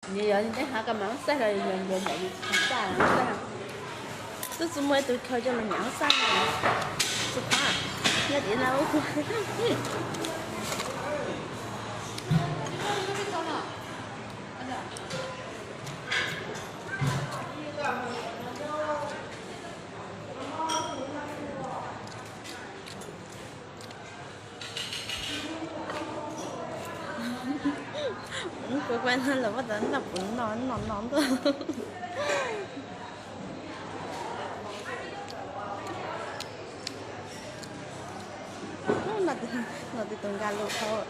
你要你下个忙晒了，人晒了，这怎么都靠着了娘晒了，是怕，那点了我。Quay quen hơn là bắt đầu nó cũng nón thôi. Nó thì tuần ga lụt thôi.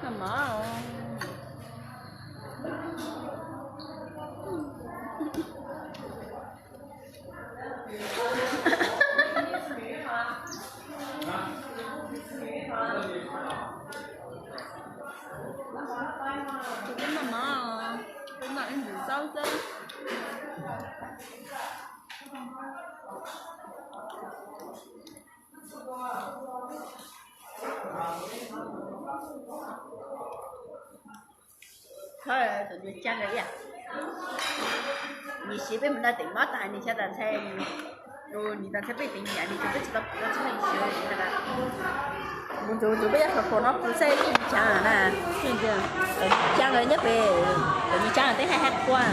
Nó mở cái mà cái này em bị sao chứ thôi tụi mình chăn rồi à你媳妇们的顶毛蛋你晓得才你的才被顶呀你就不知道不知道怎么学那个我就不要说可能不是你讲啊，对不对？讲了人家别，你讲了得还管。